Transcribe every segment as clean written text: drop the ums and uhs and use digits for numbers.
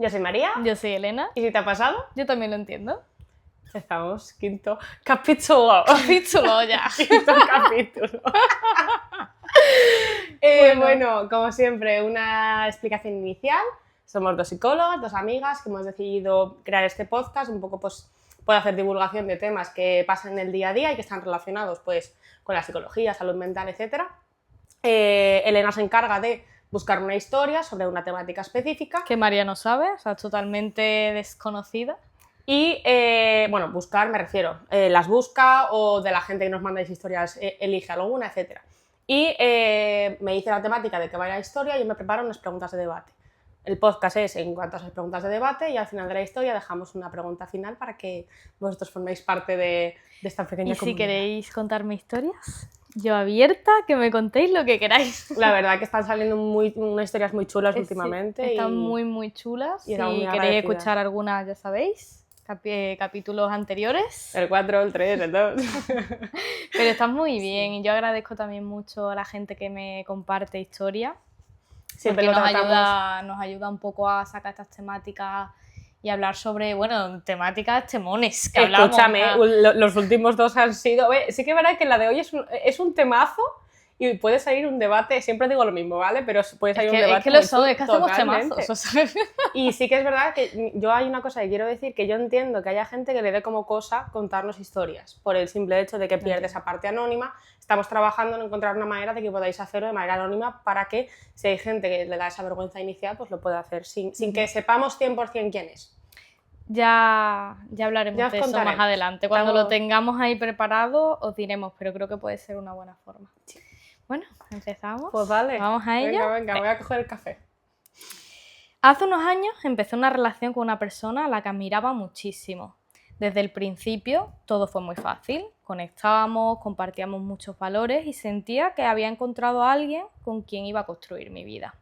Yo soy María. Yo soy Elena. ¿Y si te ha pasado? Yo también lo entiendo. Empezamos, quinto capítulo. Capítulo ya. Quinto capítulo. Bueno, como siempre, una explicación inicial. Somos dos psicólogas, dos amigas que hemos decidido crear este podcast, un poco pues puede hacer divulgación de temas que pasan en el día a día y que están relacionados pues con la psicología, salud mental, etc. Elena se encarga de buscar una historia sobre una temática específica. Que María no sabe, o sea, totalmente desconocida. Y, bueno, buscar, me refiero, las busca o de la gente que nos mandáis historias elige alguna, etc. Y me dice la temática de que vaya la historia y yo me preparo unas preguntas de debate. El podcast es en cuanto a esas preguntas de debate y al final de la historia dejamos una pregunta final para que vosotros forméis parte de esta pequeña comunidad. Y si queréis contarme historias, yo abierta, que me contéis lo que queráis. La verdad que están saliendo unas historias muy chulas últimamente. Sí, están muy chulas. Y si queréis escuchar algunas, ya sabéis, capítulos anteriores. El 4, el 3, el 2. Pero están muy bien y yo agradezco también mucho a la gente que me comparte historias. Siempre porque nos ayuda un poco a sacar estas temáticas y hablar sobre, bueno, temáticas temones que hablamos. Escúchame, los últimos dos han sido... sí que es verdad que la de hoy es un temazo y puede salir un debate, siempre digo lo mismo, ¿vale? Pero puede salir un debate. Es que lo son, es que hacemos temazos, o sea. Y sí que es verdad que yo hay una cosa que quiero decir, que yo entiendo que haya gente que le dé como cosa contarnos historias, por el simple hecho de que pierde esa parte anónima. Estamos trabajando en encontrar una manera de que podáis hacerlo de manera anónima para que, si hay gente que le da esa vergüenza inicial, pues lo pueda hacer sin que sepamos 100% quién es. Ya hablaremos de eso más adelante. Cuando lo tengamos ahí preparado, os diremos, pero creo que puede ser una buena forma. Sí. Bueno, empezamos. Pues vale. Vamos a ello. Venga, voy a coger el café. Hace unos años empecé una relación con una persona a la que admiraba muchísimo. Desde el principio todo fue muy fácil, conectábamos, compartíamos muchos valores y sentía que había encontrado a alguien con quien iba a construir mi vida.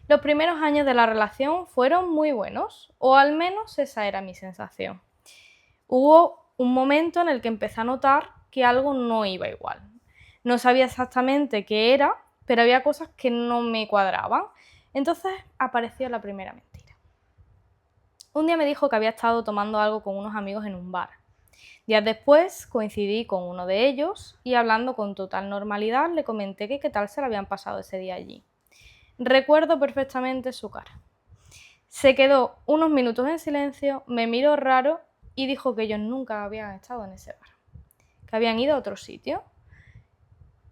Los primeros años de la relación fueron muy buenos, o al menos esa era mi sensación. Hubo un momento en el que empecé a notar que algo no iba igual. No sabía exactamente qué era, pero había cosas que no me cuadraban. Entonces apareció la primera mentira. Un día me dijo que había estado tomando algo con unos amigos en un bar. Días después coincidí con uno de ellos y hablando con total normalidad le comenté que qué tal se le habían pasado ese día allí. Recuerdo perfectamente su cara. Se quedó unos minutos en silencio, me miró raro y dijo que ellos nunca habían estado en ese bar, que habían ido a otro sitio.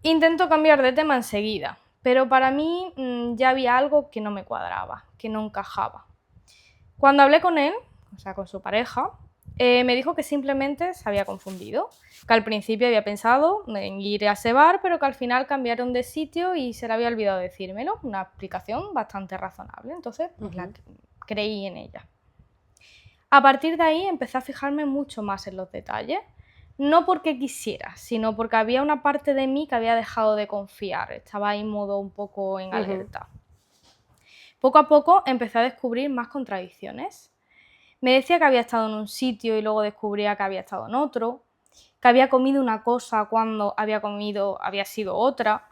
Intentó cambiar de tema enseguida, pero para mí ya había algo que no me cuadraba, que no encajaba. Cuando hablé con él, o sea, con su pareja, me dijo que simplemente se había confundido, que al principio había pensado en ir a ese bar, pero que al final cambiaron de sitio y se le había olvidado decírmelo, una explicación bastante razonable, entonces creí en ella. A partir de ahí empecé a fijarme mucho más en los detalles, no porque quisiera, sino porque había una parte de mí que había dejado de confiar, estaba ahí en modo un poco en alerta. Poco a poco empecé a descubrir más contradicciones. Me decía que había estado en un sitio y luego descubría que había estado en otro, que había comido una cosa cuando había sido otra,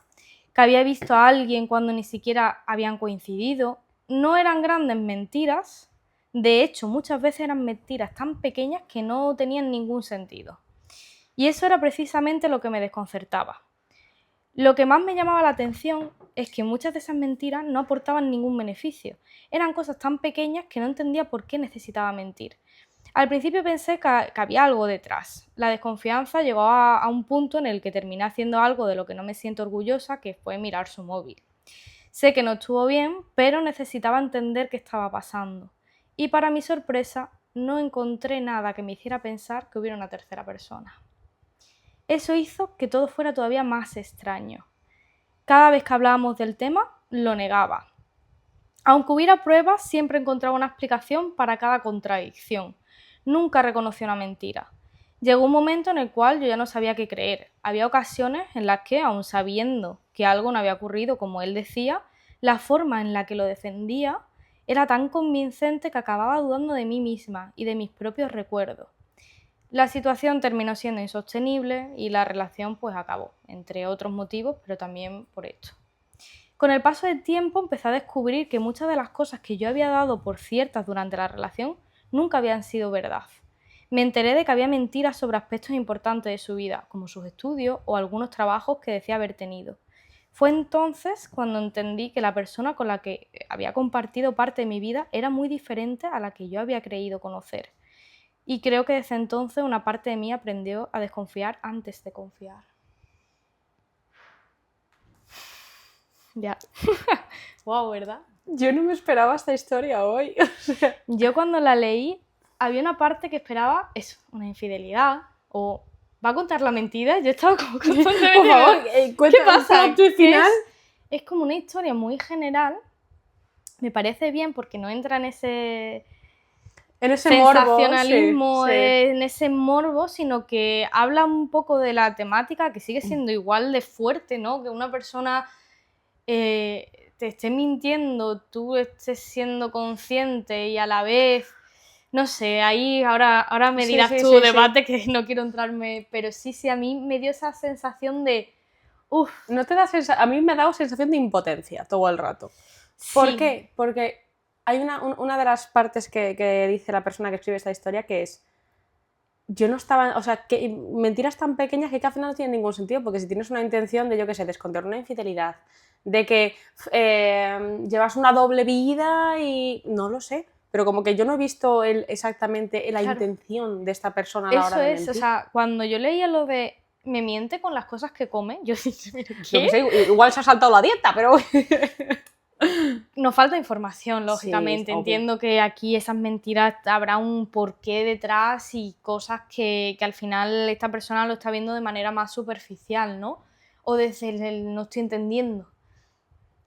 que había visto a alguien cuando ni siquiera habían coincidido. No eran grandes mentiras, de hecho muchas veces eran mentiras tan pequeñas que no tenían ningún sentido. Y eso era precisamente lo que me desconcertaba. Lo que más me llamaba la atención es que muchas de esas mentiras no aportaban ningún beneficio. Eran cosas tan pequeñas que no entendía por qué necesitaba mentir. Al principio pensé que había algo detrás. La desconfianza llegó a un punto en el que terminé haciendo algo de lo que no me siento orgullosa, que fue mirar su móvil. Sé que no estuvo bien, pero necesitaba entender qué estaba pasando. Y para mi sorpresa, no encontré nada que me hiciera pensar que hubiera una tercera persona. Eso hizo que todo fuera todavía más extraño. Cada vez que hablábamos del tema, lo negaba. Aunque hubiera pruebas, siempre encontraba una explicación para cada contradicción. Nunca reconoció una mentira. Llegó un momento en el cual yo ya no sabía qué creer. Había ocasiones en las que, aun sabiendo que algo no había ocurrido como él decía, la forma en la que lo defendía era tan convincente que acababa dudando de mí misma y de mis propios recuerdos. La situación terminó siendo insostenible y la relación pues acabó, entre otros motivos, pero también por esto. Con el paso del tiempo empecé a descubrir que muchas de las cosas que yo había dado por ciertas durante la relación nunca habían sido verdad. Me enteré de que había mentiras sobre aspectos importantes de su vida, como sus estudios o algunos trabajos que decía haber tenido. Fue entonces cuando entendí que la persona con la que había compartido parte de mi vida era muy diferente a la que yo había creído conocer. Y creo que desde entonces una parte de mí aprendió a desconfiar antes de confiar. Ya. Wow, ¿verdad? Yo no me esperaba esta historia hoy. Yo cuando la leí, había una parte que esperaba eso, una infidelidad, o ¿va a contar la mentira? Yo estaba como constantemente... Por favor, ¿Qué cuéntame pasa? tu final. Es como una historia muy general, me parece bien porque no entra en ese sensacionalismo, morbo, sí. en ese morbo, sino que habla un poco de la temática que sigue siendo igual de fuerte, ¿no? Que una persona te esté mintiendo, tú estés siendo consciente y a la vez, no sé, ahí ahora me dirás tu debate que no quiero entrarme, pero sí, a mí me dio esa sensación de, ¿No te da a mí me ha dado sensación de impotencia todo el rato. ¿Por qué? Porque hay una de las partes que dice la persona que escribe esta historia que es, yo no estaba, o sea, que mentiras tan pequeñas que al final no tienen ningún sentido, porque si tienes una intención de, yo qué sé, de esconder una infidelidad, de que llevas una doble vida y no lo sé, pero como que yo no he visto exactamente la intención de esta persona a la hora de mentir. Eso es, o sea, cuando yo leía lo de me miente con las cosas que come, yo dije, ¿qué? Yo que sé, igual se ha saltado la dieta, pero... Nos falta información, lógicamente. Sí, entiendo que aquí esas mentiras habrá un porqué detrás y cosas que al final esta persona lo está viendo de manera más superficial, ¿no? O desde el no estoy entendiendo.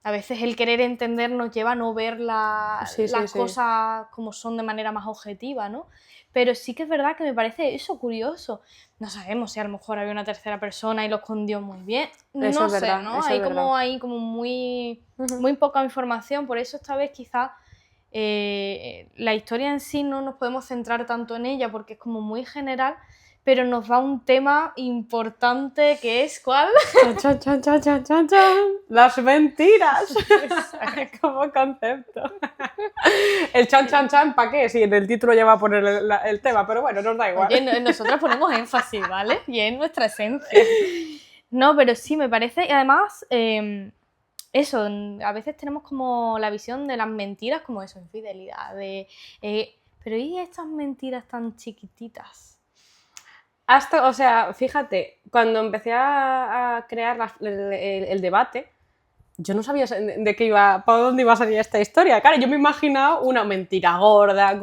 A veces el querer entender nos lleva a no ver las cosas como son de manera más objetiva, ¿no? Pero sí que es verdad que me parece eso curioso. No sabemos si a lo mejor había una tercera persona y lo escondió muy bien. Eso no es sé, verdad, ¿no? eso Hay es como, verdad. hay como muy poca información. Por eso esta vez quizá la historia en sí no nos podemos centrar tanto en ella porque es como muy general, pero nos da un tema importante que es ¿cuál? Chan, chan, chan, chan, chan, chan. Las mentiras como concepto. El chan, chan, chan, ¿para qué? Si en el título ya va a poner el tema, pero bueno, nos da igual. Oye, nosotras ponemos énfasis, ¿vale? Y es nuestra esencia. No, pero sí, me parece, y además, eso, a veces tenemos como la visión de las mentiras como eso, infidelidad, pero ¿y estas mentiras tan chiquititas? O sea, fíjate, cuando empecé a crear el debate, yo no sabía de qué iba, para dónde iba a salir esta historia. Claro, yo me he imaginado una mentira gorda,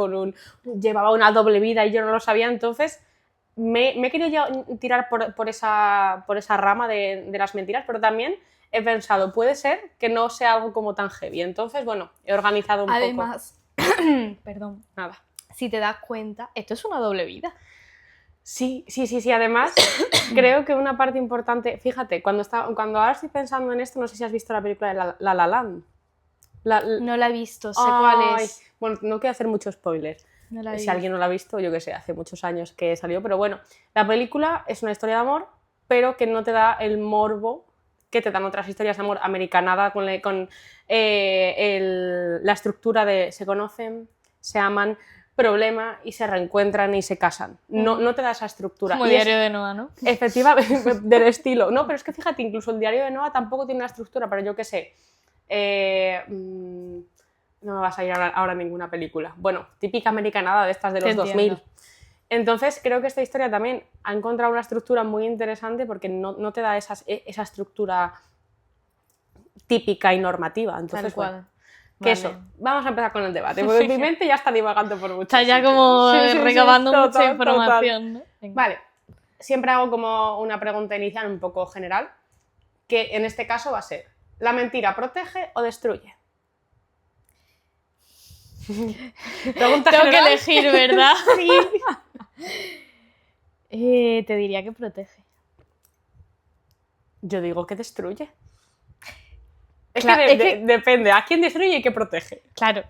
llevaba una doble vida y yo no lo sabía, entonces me he querido tirar por esa rama de las mentiras, pero también he pensado, puede ser que no sea algo como tan heavy. Entonces, bueno, he organizado un poco. Además, perdón, nada. Si te das cuenta, esto es una doble vida. Sí. Además, creo que una parte importante, fíjate, cuando ahora estoy pensando en esto, no sé si has visto la película de La La Land. No la he visto, sé cuál es. Bueno, no quiero hacer mucho spoiler. No la he Si visto. alguien no la ha visto, yo qué sé, hace muchos años que salió, pero bueno, la película es una historia de amor, pero que no te da el morbo que te dan otras historias de amor americanada con la estructura de se conocen, se aman, problema y se reencuentran y se casan. No te da esa estructura. Como Diario de Noa, ¿no? Efectivamente, del estilo. No, pero es que fíjate, incluso el Diario de Noa tampoco tiene una estructura, pero yo qué sé. No me vas a ir ahora ninguna película. Bueno, típica americanada de estas de los 2000. Entonces creo que esta historia también ha encontrado una estructura muy interesante porque no te da esa estructura típica y normativa. Entonces, tal cual. Bueno, que eso, vamos a empezar con el debate, porque mi mente ya está divagando por mucho. Está ya como recabando mucha información, ¿no? Vale, siempre hago como una pregunta inicial un poco general, que en este caso va a ser, ¿la mentira protege o destruye? Pregunta Tengo general. que elegir, ¿verdad? Sí. Te diría que protege. Yo digo que destruye. Claro, es que depende, ¿a quién destruye y qué protege? Claro,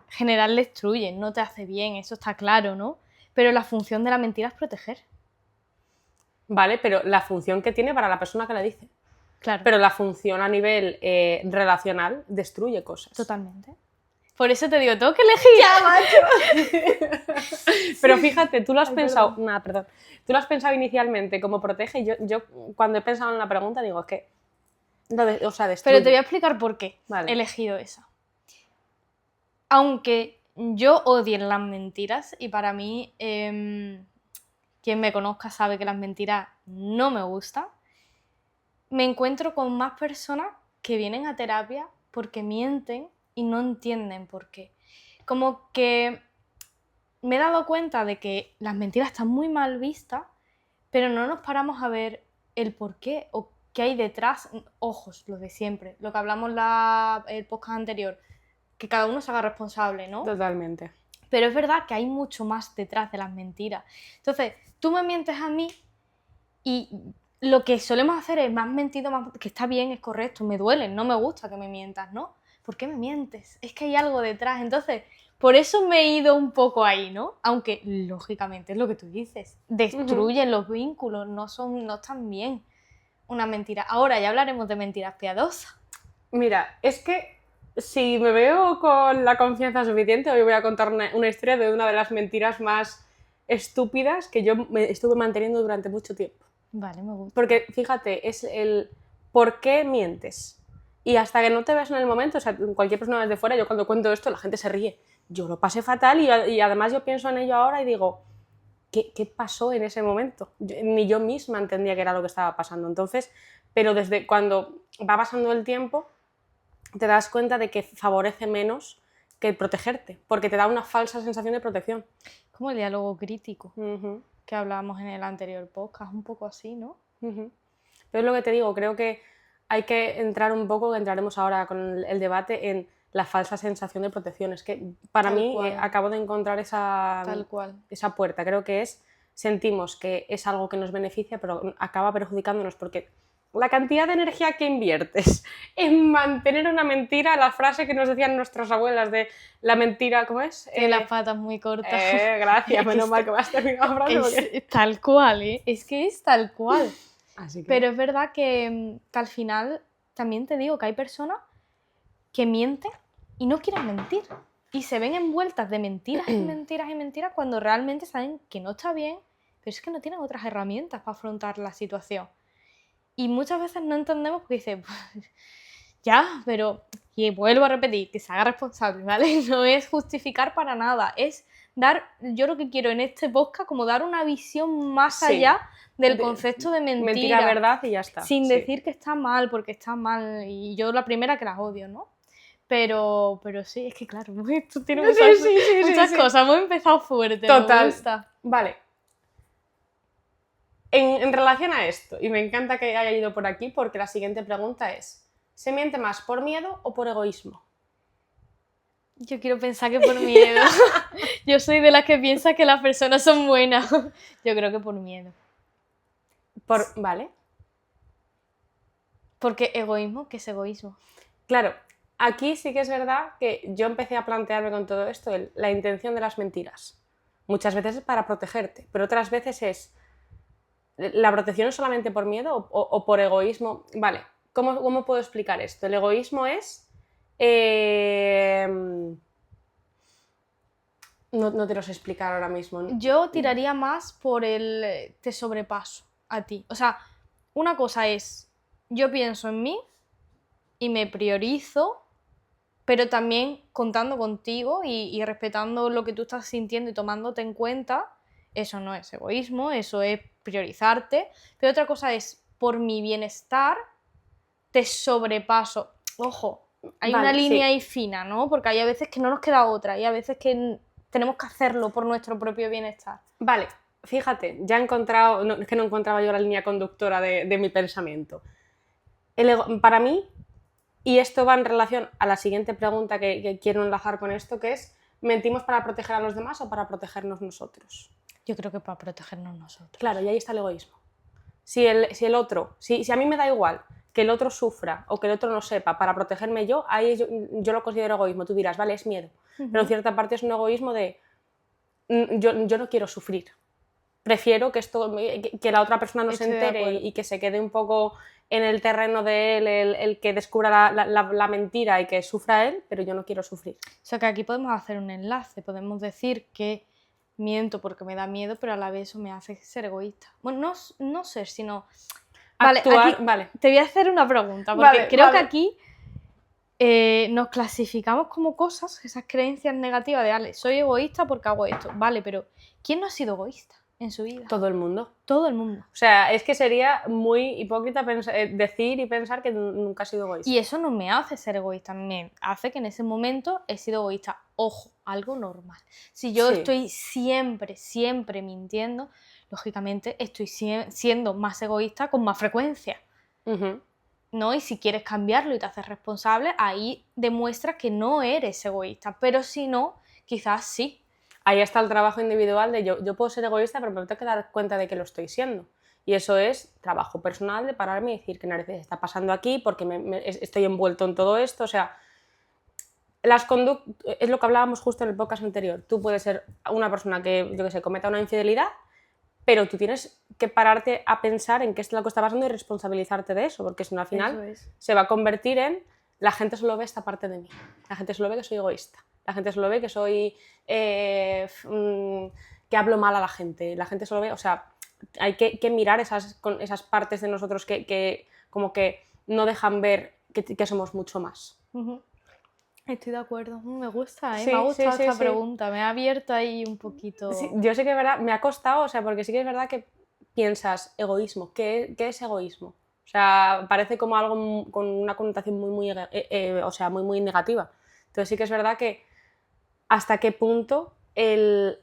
general destruye, no te hace bien, eso está claro, ¿no? Pero la función de la mentira es proteger. Vale, pero la función que tiene para la persona que la dice. Claro. pero la función a nivel relacional destruye cosas. Totalmente. Por eso te digo, tengo que elegir. Pero fíjate, tú lo has pensado... perdón. Nada, perdón. Tú lo has pensado inicialmente como protege. Yo cuando he pensado en la pregunta digo, es que... o sea, destruye. Pero te voy a explicar por qué Vale. he elegido esa. Aunque yo odie las mentiras y para mí, quien me conozca sabe que las mentiras no me gustan, me encuentro con más personas que vienen a terapia porque mienten y no entienden por qué. Como que me he dado cuenta de que las mentiras están muy mal vistas, pero no nos paramos a ver el por qué o qué hay detrás. Ojos, lo de siempre, lo que hablamos el podcast anterior, que cada uno se haga responsable, ¿no? Totalmente. Pero es verdad que hay mucho más detrás de las mentiras. Entonces, tú me mientes a mí y lo que solemos hacer es más mentido, que está bien, es correcto, me duele, no me gusta que me mientas, ¿no? ¿Por qué me mientes? Es que hay algo detrás. Entonces, por eso me he ido un poco ahí, ¿no? Aunque, lógicamente, es lo que tú dices. Destruyen los vínculos, no están bien una mentira. Ahora ya hablaremos de mentiras piadosas. Mira, es que si me veo con la confianza suficiente, hoy voy a contar una historia de una de las mentiras más estúpidas que yo me estuve manteniendo durante mucho tiempo. Vale, me gusta. Porque, fíjate, es el por qué mientes. Y hasta que no te ves en el momento, o sea, cualquier persona desde fuera, yo cuando cuento esto, la gente se ríe. Yo lo pasé fatal y además yo pienso en ello ahora y digo, ¿qué pasó en ese momento? Ni yo misma entendía qué era lo que estaba pasando. Entonces, pero desde cuando va pasando el tiempo, te das cuenta de que favorece menos que protegerte, porque te da una falsa sensación de protección. Como el diálogo crítico Uh-huh. que hablábamos en el anterior podcast, un poco así, ¿no? Uh-huh. Pero es lo que te digo, creo que hay que entrar un poco, que entraremos ahora con el debate en la falsa sensación de protección. Es que para Tal mí cual. acabo de encontrar Tal cual. esa puerta. Creo que sentimos que es algo que nos beneficia, pero acaba perjudicándonos porque la cantidad de energía que inviertes en mantener una mentira, la frase que nos decían nuestras abuelas de la mentira, ¿cómo es? Tiene las patas muy cortas. Gracias, menos mal que me has terminado la frase. Porque... Es tal cual, ¿eh? Es que es tal cual. Así que... Pero es verdad que al final también te digo que hay personas que mienten y no quieren mentir. Y se ven envueltas de mentiras y mentiras y mentiras cuando realmente saben que no está bien, pero es que no tienen otras herramientas para afrontar la situación. Y muchas veces no entendemos porque dicen, pues, ya, pero, y vuelvo a repetir, que se haga responsable, ¿vale? No es justificar para nada, es dar, yo lo que quiero en este podcast, como dar una visión más allá del concepto de mentira. Mentira, verdad y ya está. Sin decir que está mal, porque está mal, y yo la primera que las odio, ¿no? Pero sí, es que claro, esto tiene muchas cosas, hemos empezado fuerte. Total. Me gusta. Vale. En relación a esto, y me encanta que haya ido por aquí, porque la siguiente pregunta es, ¿se miente más por miedo o por egoísmo? Yo quiero pensar que por miedo. Yo soy de las que piensa que las personas son buenas. Yo creo que por miedo. ¿Vale? Porque egoísmo, ¿qué es egoísmo? Claro, aquí sí que es verdad que yo empecé a plantearme con todo esto la intención de las mentiras. Muchas veces es para protegerte, pero otras veces es... ¿La protección es solamente por miedo o por egoísmo? Vale, ¿cómo puedo explicar esto? El egoísmo es... No te lo sé explicar ahora mismo, ¿no? Yo tiraría más por el te sobrepaso a ti. O sea, una cosa es, yo pienso en mí y me priorizo, pero también contando contigo y respetando lo que tú estás sintiendo y tomándote en cuenta. Eso no es egoísmo, eso es priorizarte. Pero otra cosa es, por mi bienestar, te sobrepaso. Ojo, hay una línea ahí fina, ¿no? Porque hay a veces que no nos queda otra y a veces que tenemos que hacerlo por nuestro propio bienestar. Vale, fíjate, ya he encontrado, es que no encontraba yo la línea conductora de mi pensamiento. Para mí, y esto va en relación a la siguiente pregunta que quiero enlazar con esto, que es, ¿mentimos para proteger a los demás o para protegernos nosotros? Yo creo que para protegernos nosotros. Claro, y ahí está el egoísmo. Si a mí me da igual que el otro sufra o que el otro no sepa para protegerme yo, ahí yo lo considero egoísmo. Tú dirás, vale, es miedo. Pero en cierta parte es un egoísmo de yo no quiero sufrir. Prefiero que la otra persona no se entere y que se quede un poco en el terreno de él, el que descubra la mentira y que sufra él, pero yo no quiero sufrir. O sea que aquí podemos hacer un enlace, podemos decir que miento porque me da miedo, pero a la vez eso me hace ser egoísta. Bueno, no ser, sino... Vale, Actuar, aquí vale. te voy a hacer una pregunta, porque Vale, creo vale. que aquí nos clasificamos como cosas, esas creencias negativas de, vale, soy egoísta porque hago esto, vale, pero ¿quién no ha sido egoísta en su vida? Todo el mundo. Todo el mundo. O sea, es que sería muy hipócrita decir y pensar que nunca has sido egoísta. Y eso no me hace ser egoísta, me hace que en ese momento he sido egoísta. Ojo, algo normal. Si yo Sí. estoy siempre mintiendo, lógicamente estoy siendo más egoísta con más frecuencia, Ujú. ¿no? Y si quieres cambiarlo y te haces responsable, ahí demuestras que no eres egoísta. Pero si no, quizás sí. Ahí está el trabajo individual de yo puedo ser egoísta, pero me tengo que dar cuenta de que lo estoy siendo. Y eso es trabajo personal de pararme y decir qué narices está pasando aquí, porque estoy envuelto en todo esto. O sea, es lo que hablábamos justo en el podcast anterior. Tú puedes ser una persona que, yo que sé, cometa una infidelidad, pero tú tienes que pararte a pensar en qué es lo que está pasando y responsabilizarte de eso, porque si no al final se va a convertir en la gente solo ve esta parte de mí, la gente solo ve que soy egoísta, la gente solo ve que soy que hablo mal a la gente solo ve, o sea, hay que mirar esas partes de nosotros que como que no dejan ver que somos mucho más. Uh-huh. Estoy de acuerdo, me gusta, Sí, me ha gustado sí, esta sí. pregunta, me ha abierto ahí un poquito... Sí, yo sé que es verdad, me ha costado, o sea, porque sí que es verdad que piensas, egoísmo, ¿qué es egoísmo? O sea, parece como algo con una connotación o sea, muy negativa. Entonces sí que es verdad que hasta qué punto el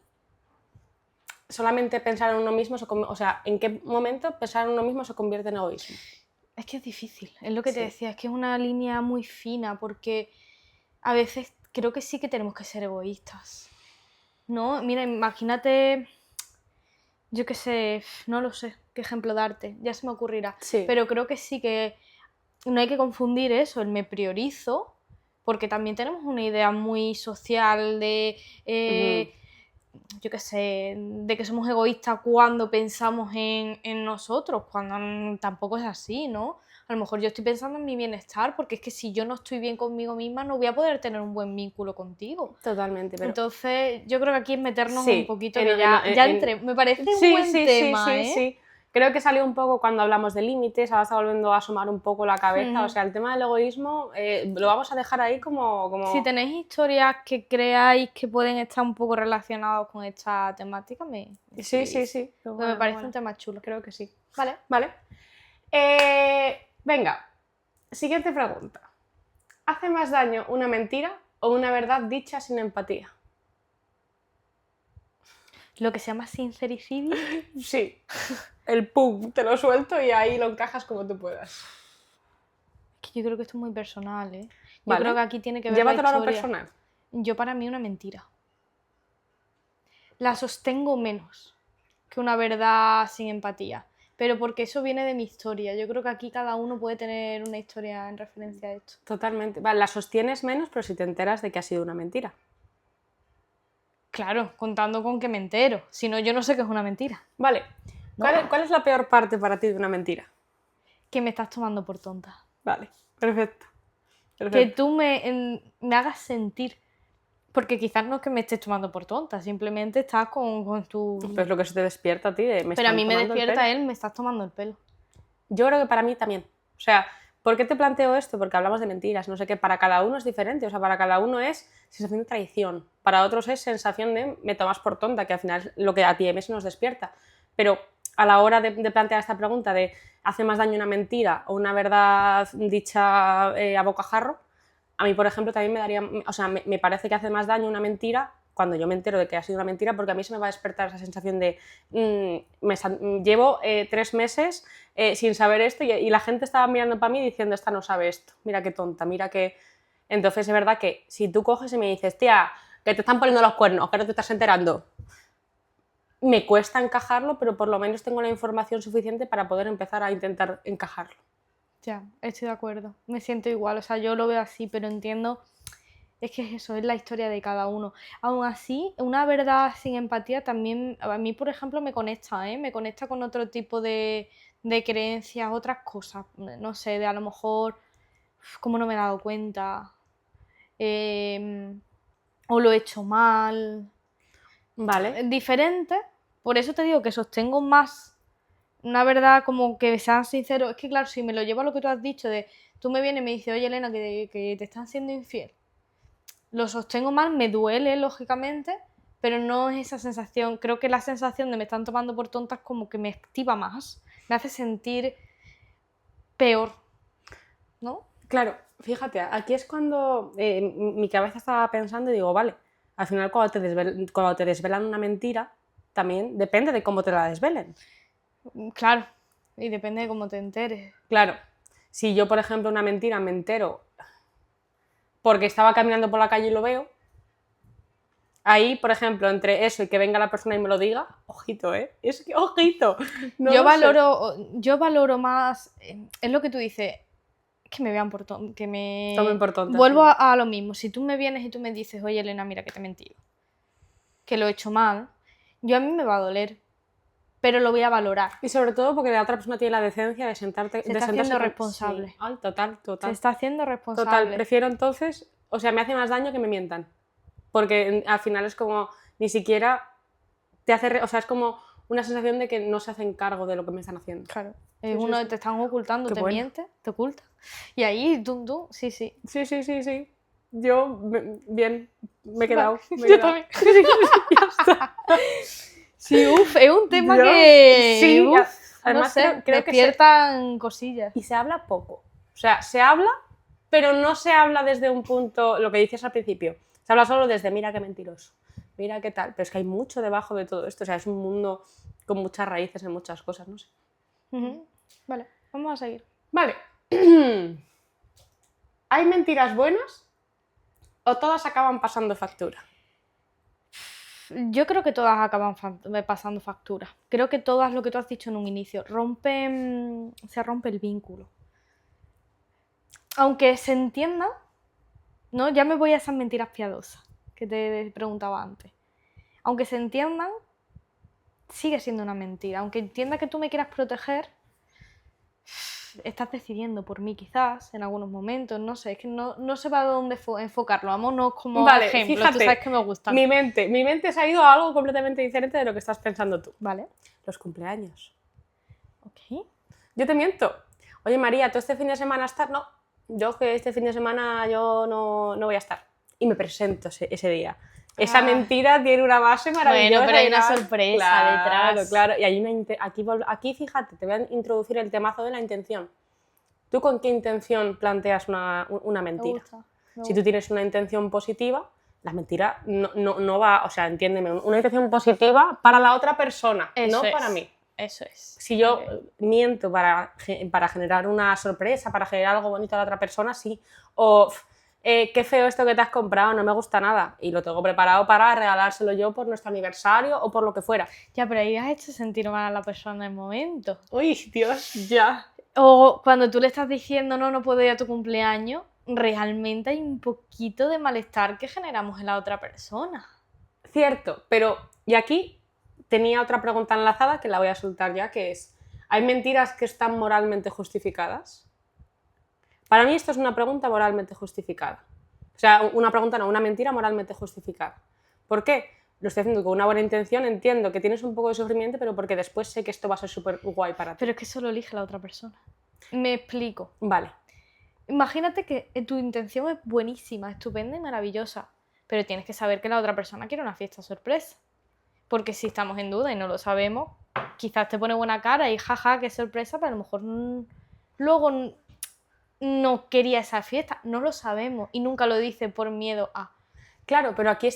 solamente pensar en uno mismo, o sea, en qué momento pensar en uno mismo se convierte en egoísmo. Es que es difícil, es lo que te Sí. decía, es que es una línea muy fina porque a veces creo que sí que tenemos que ser egoístas, ¿no? Mira, imagínate, yo qué sé, no lo sé, qué ejemplo darte, ya se me ocurrirá, Sí. pero creo que sí que no hay que confundir eso, el me priorizo, porque también tenemos una idea muy social de... yo qué sé, de que somos egoístas cuando pensamos en nosotros, cuando tampoco es así, ¿no? A lo mejor yo estoy pensando en mi bienestar, porque es que si yo no estoy bien conmigo misma, no voy a poder tener un buen vínculo contigo. Totalmente, pero... Entonces, yo creo que aquí es meternos Sí, un poquito, que ya entré. Me parece un buen tema, ¿eh? Sí. Creo que salió un poco cuando hablamos de límites, ahora está volviendo a asomar un poco la cabeza. O sea, el tema del egoísmo lo vamos a dejar ahí como... Si tenéis historias que creáis que pueden estar un poco relacionadas con esta temática, me Sí. Pues me parece un tema chulo. Creo que sí. Vale. Venga, siguiente pregunta. ¿Hace más daño una mentira o una verdad dicha sin empatía? Lo que se llama sincericidio. Sí. El pum, te lo suelto y ahí lo encajas como tú puedas. Es que yo creo que esto es muy personal, ¿eh? Yo Vale. creo que aquí tiene que ver Llévatelo la a lo historia. personal. Yo para mí una mentira. La sostengo menos que una verdad sin empatía. Pero porque eso viene de mi historia. Yo creo que aquí cada uno puede tener una historia en referencia a esto. Totalmente. Vale, la sostienes menos, pero si te enteras de que ha sido una mentira. Claro, contando con que me entero. Si no, yo no sé qué es una mentira. Vale. ¿No? ¿Cuál es la peor parte para ti de una mentira? Que me estás tomando por tonta. Vale, perfecto. Que tú me hagas sentir. Porque quizás no es que me estés tomando por tonta, simplemente estás con tu... Pues lo que se te despierta a ti de Pero a mí me despierta él, me estás tomando el pelo. Yo creo que para mí también. O sea, ¿por qué te planteo esto? Porque hablamos de mentiras, no sé qué, para cada uno es diferente. O sea, para cada uno es sensación de traición. Para otros es sensación de me tomas por tonta, que al final es lo que a ti y a mí se nos despierta. Pero a la hora de plantear esta pregunta de ¿hace más daño una mentira o una verdad dicha a bocajarro? A mí, por ejemplo, también me daría... O sea, me parece que hace más daño una mentira cuando yo me entero de que ha sido una mentira, porque a mí se me va a despertar esa sensación de llevo 3 meses sin saber esto y la gente estaba mirando para mí diciendo esta no sabe esto, mira qué tonta, mira qué... Entonces es verdad que si tú coges y me dices, tía, que te están poniendo los cuernos, que no te estás enterando, me cuesta encajarlo, pero por lo menos tengo la información suficiente para poder empezar a intentar encajarlo. Ya, estoy de acuerdo, me siento igual, o sea, yo lo veo así, pero entiendo, es que es eso, es la historia de cada uno. Aún así, una verdad sin empatía también, a mí por ejemplo me conecta con otro tipo de de creencias, otras cosas, no sé, de a lo mejor, como no me he dado cuenta, o lo he hecho mal, Vale. diferente. Por eso te digo que sostengo más una verdad como que sean sinceros. Es que claro, si me lo llevo a lo que tú has dicho de tú me vienes y me dices, oye Elena, que te están siendo infiel, lo sostengo mal, me duele lógicamente, pero no es esa sensación. Creo que la sensación de me están tomando por tontas como que me activa más, me hace sentir peor, ¿no? Claro, fíjate, aquí es cuando mi cabeza estaba pensando y digo, vale, al final cuando te desvelan una mentira, también depende de cómo te la desvelen. Claro, y depende de cómo te enteres. Claro, si yo, por ejemplo, una mentira me entero porque estaba caminando por la calle y lo veo, ahí, por ejemplo, entre eso y que venga la persona y me lo diga, ojito, ¿eh? Es que, ojito. No yo lo sé. valoro más, es lo que tú dices, que me vean por tonta, que me... Tomen por tonta, Vuelvo sí. a lo mismo, si tú me vienes y tú me dices, oye Elena, mira que te he mentido, que lo he hecho mal, yo a mí me va a doler, pero lo voy a valorar. Y sobre todo porque la otra persona tiene la decencia de Se está haciendo responsable. Sí. Ay, total. Se está haciendo Total, responsable. prefiero entonces, o sea, me hace más daño que me mientan. Porque al final es como, ni siquiera te hace, o sea, es como una sensación de que no se hacen cargo de lo que me están haciendo. Claro. Sí, Uno sí. te están ocultando, Qué te bueno. miente, te oculta. Y ahí, sí. Sí. Yo, bien, me he quedado. Vale. Me he Yo quedado. también. Ya está. Sí, es un tema Yo- que, sí, no además sé, creo que despiertan cosillas. y se habla poco. O sea, se habla, pero no se habla desde un punto, lo que dices al principio, se habla solo desde mira qué mentiroso, mira qué tal, pero es que hay mucho debajo de todo esto, o sea, es un mundo con muchas raíces en muchas cosas, no sé. Ujú. Vale, vamos a seguir. Vale. ¿Hay mentiras buenas o todas acaban pasando factura? Yo creo que todas acaban pasando factura. Creo que todas, lo que tú has dicho en un inicio, se rompe el vínculo. Aunque se entienda, ¿no? Ya me voy a esas mentiras piadosas que te preguntaba antes. Aunque se entiendan, sigue siendo una mentira. Aunque entienda que tú me quieras proteger, estás decidiendo por mí quizás en algunos momentos, no sé, es que no sé para dónde enfocarlo, vámonos como Vale, ejemplo, fíjate, tú sabes que me gustan. mi mente se ha ido a algo completamente diferente de lo que estás pensando tú. Vale, Los cumpleaños. ok. Yo te miento. Oye, María, ¿tú este fin de semana estás? No, yo que este fin de semana yo no voy a estar. Y me presento ese día. Esa Ah. mentira tiene una base maravillosa. Bueno, pero hay y una tal. sorpresa Claro, detrás. claro. Y hay aquí, fíjate, te voy a introducir el temazo de la intención. ¿Tú con qué intención planteas una Me mentira? gusta. Si tú tienes una intención positiva, la mentira no va, o sea, entiéndeme, una intención positiva para la otra persona, Eso no es. para mí. Eso es. Si yo Ok. miento para generar una sorpresa, para generar algo bonito a la otra persona, sí. O qué feo esto que te has comprado, no me gusta nada. Y lo tengo preparado para regalárselo yo por nuestro aniversario o por lo que fuera. Ya, pero ahí has hecho sentir mal a la persona en el momento. Uy, Dios, ya. O cuando tú le estás diciendo no puedo ir a tu cumpleaños, realmente hay un poquito de malestar que generamos en la otra persona. Cierto, pero y aquí tenía otra pregunta enlazada que la voy a soltar ya, que es, ¿hay mentiras que están moralmente justificadas? Para mí esto es una pregunta moralmente justificada. O sea, una mentira moralmente justificada. ¿Por qué? Lo estoy haciendo con una buena intención, entiendo que tienes un poco de sufrimiento, pero porque después sé que esto va a ser súper guay para ti. Pero es que eso lo elige la otra persona. Me explico. Vale. Imagínate que tu intención es buenísima, estupenda y maravillosa, pero tienes que saber que la otra persona quiere una fiesta sorpresa. Porque si estamos en duda y no lo sabemos, quizás te pone buena cara y jaja, qué sorpresa, pero a lo mejor luego no quería esa fiesta. No lo sabemos y nunca lo dice por miedo a... Claro, pero aquí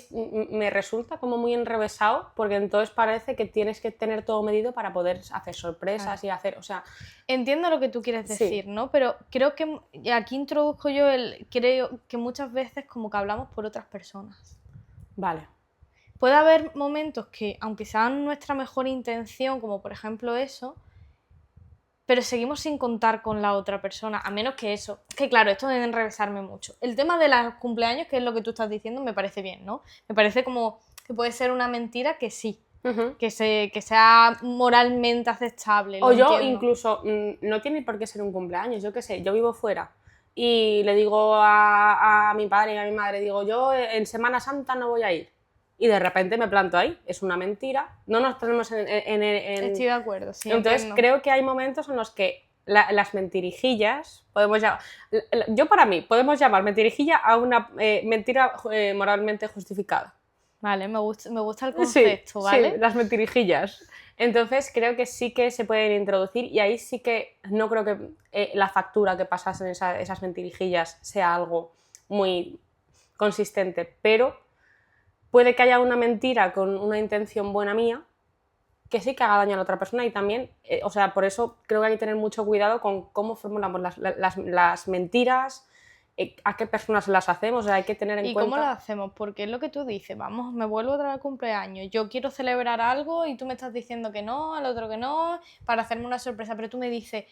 me resulta como muy enrevesado porque entonces parece que tienes que tener todo medido para poder hacer sorpresas y hacer, o sea... Entiendo lo que tú quieres Sí. decir, ¿no? Pero creo que aquí introduzco yo creo que muchas veces como que hablamos por otras personas. Vale. Puede haber momentos que, aunque sean nuestra mejor intención, como por ejemplo eso, pero seguimos sin contar con la otra persona, a menos que eso. Que claro, esto debe enrevesarme mucho. El tema de los cumpleaños, que es lo que tú estás diciendo, me parece bien, ¿no? Me parece como que puede ser una mentira que sí. Ujú. que sea moralmente aceptable. O lo yo entiendo. incluso, no tiene por qué ser un cumpleaños, yo qué sé, yo vivo fuera y le digo a mi padre y a mi madre, digo, yo en Semana Santa no voy a ir. Y de repente me planto ahí, es una mentira, no nos tenemos Estoy de acuerdo, sí, Entonces entiendo. creo que hay momentos en los que las mentirijillas, podemos llamar, yo para mí, podemos llamar mentirijilla a una mentira moralmente justificada. Vale, me gusta el Sí, concepto, ¿vale? sí, las mentirijillas. Entonces creo que sí que se pueden introducir y ahí sí que no creo que la factura que pasas en esas mentirijillas sea algo muy consistente, pero puede que haya una mentira con una intención buena mía que sí que haga daño a la otra persona y también, o sea, por eso creo que hay que tener mucho cuidado con cómo formulamos las mentiras, a qué personas las hacemos, o sea, hay que tener en ¿Y cuenta... cómo lo hacemos? Porque es lo que tú dices, vamos, me vuelvo otra vez al cumpleaños, yo quiero celebrar algo y tú me estás diciendo que no, al otro que no, para hacerme una sorpresa, pero tú me dices,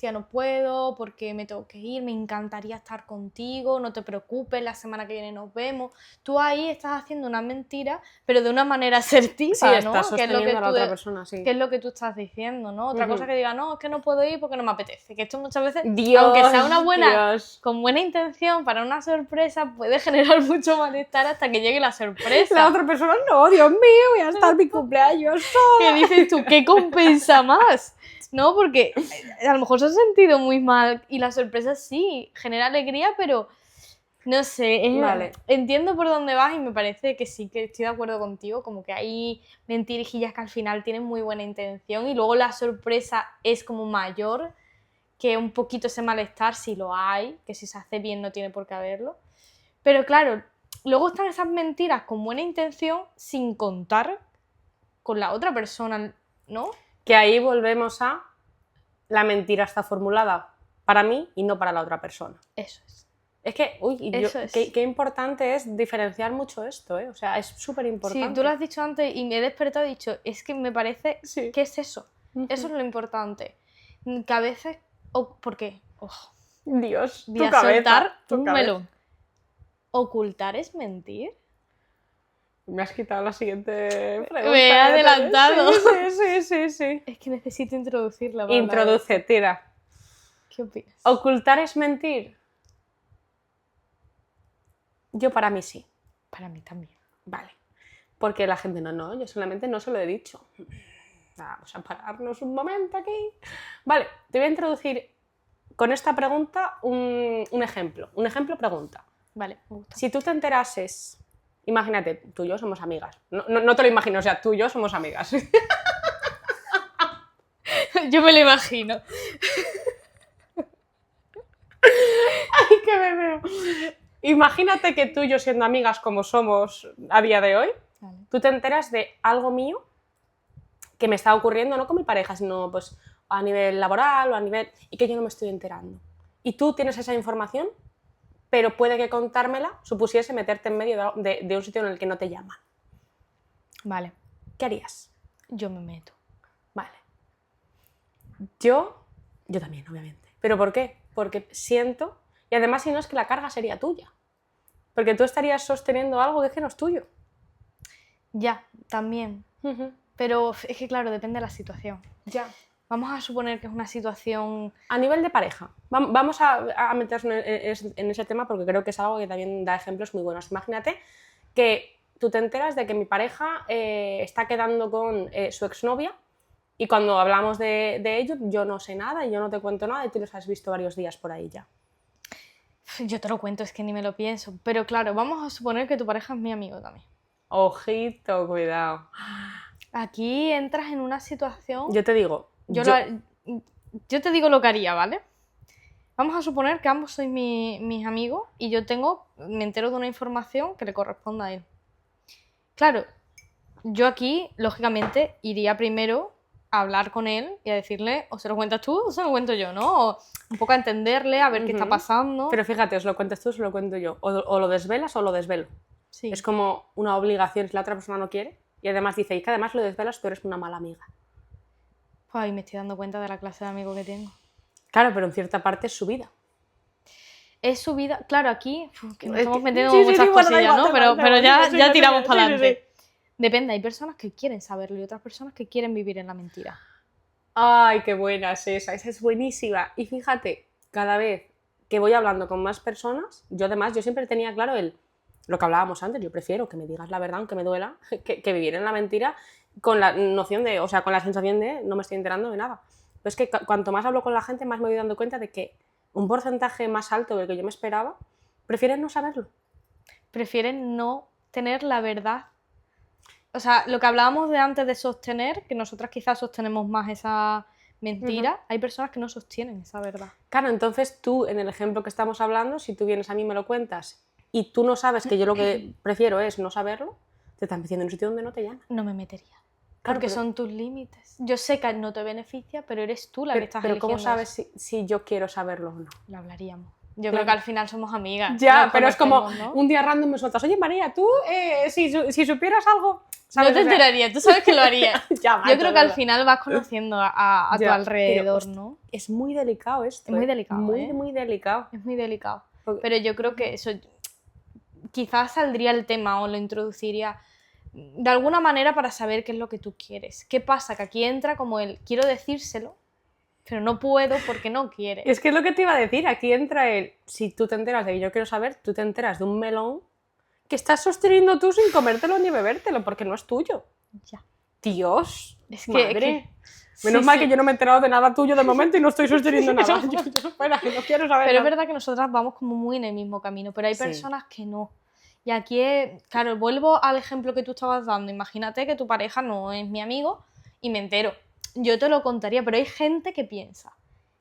tía, no puedo porque me tengo que ir, me encantaría estar contigo, no te preocupes, la semana que viene nos vemos. Tú ahí estás haciendo una mentira, pero de una manera asertiva, Sí, ¿no? estás sosteniendo a la otra persona, sí. Que es lo que tú estás diciendo, ¿no? Otra Ujú. cosa que diga, no, es que no puedo ir porque no me apetece. Que esto muchas veces, Dios, aunque sea una buena, Dios. con buena intención para una sorpresa, puede generar mucho malestar hasta que llegue la sorpresa. La otra persona, no, Dios mío, voy a estar mi cumpleaños sola. ¿Qué dices tú? ¿Qué compensa más? ¿No? Porque a lo mejor se ha sentido muy mal y la sorpresa sí, genera alegría, pero no sé, Vale. entiendo por dónde vas y me parece que sí, que estoy de acuerdo contigo, como que hay mentirijillas que al final tienen muy buena intención y luego la sorpresa es como mayor que un poquito ese malestar, si lo hay, que si se hace bien no tiene por qué haberlo. Pero claro, luego están esas mentiras con buena intención sin contar con la otra persona, ¿no? Que ahí volvemos a la mentira está formulada para mí y no para la otra persona. Eso es. Es que, uy, Eso es. qué importante es diferenciar mucho esto, ¿eh? O sea, es súper importante. Sí, tú lo has dicho antes y me he despertado y he dicho, es que me parece Sí. que es eso. Ujú. Eso es lo importante. Que a veces, ¿por qué? Dios, Voy a tu cabeza, soltar tu un cabeza. melón. ¿Ocultar es mentir? Me has quitado la siguiente pregunta. Me he adelantado. Sí. Es que necesito introducirla. para hablar de Introduce, esto. tira. ¿Qué opinas? ¿Ocultar es mentir? Yo para mí sí. Para mí también. Vale. Porque la gente no, yo solamente no se lo he dicho. Vamos a pararnos un momento aquí. Vale, te voy a introducir con esta pregunta un ejemplo. Un ejemplo pregunta. Vale, me gusta. Si tú te enterases, imagínate, tú y yo somos amigas. No te lo imagino, o sea, tú y yo somos amigas. Yo me lo imagino. ¡Ay, qué me veo! Imagínate que tú y yo siendo amigas como somos a día de hoy, Vale. tú te enteras de algo mío que me está ocurriendo, no con mi pareja, sino pues a nivel laboral o a nivel... y que yo no me estoy enterando. Y tú tienes esa información, pero puede que contármela supusiese meterte en medio de un sitio en el que no te llaman. Vale, ¿Qué harías? yo me meto. Vale. Yo también, obviamente. ¿Pero por qué? Porque siento, y además si no es que la carga sería tuya, porque tú estarías sosteniendo algo que no es tuyo. Ya, también. Pero es que claro, depende de la situación. Ya. Vamos a suponer que es una situación... A nivel de pareja, vamos a meternos en ese tema porque creo que es algo que también da ejemplos muy buenos. Imagínate que tú te enteras de que mi pareja está quedando con su exnovia y cuando hablamos de ello yo no sé nada y yo no te cuento nada y tú los has visto varios días por ahí ya. Yo te lo cuento, es que ni me lo pienso. Pero claro, vamos a suponer que tu pareja es mi amigo también. Ojito, cuidado. Aquí entras en una situación... Yo te digo... Yo te digo lo que haría, ¿vale? Vamos a suponer que ambos sois mis amigos y me entero de una información que le corresponda a él. Claro, yo aquí, lógicamente, iría primero a hablar con él y a decirle, o se lo cuentas tú o se lo cuento yo, ¿no? O un poco a entenderle, a ver qué está pasando. Pero fíjate, os lo cuentes tú o se lo cuento yo. O lo desvelas o lo desvelo. Sí. Es como una obligación si la otra persona no quiere. Y además dice, y que además lo desvelas, tú eres una mala amiga. Ay, me estoy dando cuenta de la clase de amigo que tengo. Claro, pero en cierta parte es su vida. Es su vida, claro, aquí que nos Es estamos que- metiendo sí, con sí, muchas sí, bueno, da cosillas, igual, ¿no? da igual, Pero ya sí, tiramos para sí, adelante. Depende, hay personas que quieren saberlo y otras personas que quieren vivir en la mentira. Ay, qué buena es esa es buenísima. Y fíjate, cada vez que voy hablando con más personas, yo siempre tenía claro lo que hablábamos antes, yo prefiero que me digas la verdad aunque me duela, que vivir en la mentira con la noción de, o sea, con la sensación de no me estoy enterando de nada. Pero es que cuanto más hablo con la gente, más me voy dando cuenta de que un porcentaje más alto del que yo me esperaba, prefieren no saberlo. Prefieren no tener la verdad. O sea, lo que hablábamos de antes de sostener, que nosotras quizás sostenemos más esa mentira, hay personas que no sostienen esa verdad. Claro, entonces tú, en el ejemplo que estamos hablando, si tú vienes a mí y me lo cuentas y tú no sabes que yo lo que prefiero es no saberlo, te están diciendo en un sitio donde no te llaman. No me metería. Claro, Porque pero son tus límites. Yo sé que no te beneficia, pero eres tú la que estás pero eligiendo. ¿cómo sabes si yo quiero saberlo o no? Lo hablaríamos. Yo creo que al final somos amigas. Ya, Nos pero es como conocemos, ¿no? un día random me sueltas, oye María, tú si supieras algo, No ¿sabes? te enterarías, tú sabes que lo harías. Ya, Yo macho, creo que al final vas conociendo a tu Ya, alrededor, pero, ¿no? Es muy delicado esto. Es muy delicado, Muy, muy delicado. Es muy delicado. Porque- Pero yo creo que eso quizás saldría el tema o lo introduciría de alguna manera para saber qué es lo que tú quieres. ¿Qué pasa? Que aquí entra como el quiero decírselo, pero no puedo porque no quieres. Es que es lo que te iba a decir, aquí entra si tú te enteras de que yo quiero saber, tú te enteras de un melón que estás sosteniendo tú sin comértelo ni bebértelo, porque no es tuyo. Ya. Dios, Es que, madre. Sí, Menos mal sí. que yo no me he enterado de nada tuyo de momento y no estoy sosteniendo nada. Yo, espera, que no quiero saber Pero es nada. verdad que nosotras vamos como muy en el mismo camino, pero hay Sí. personas que no. Y aquí es, claro, vuelvo al ejemplo que tú estabas dando. Imagínate que tu pareja no es mi amigo y me entero. Yo te lo contaría, pero hay gente que piensa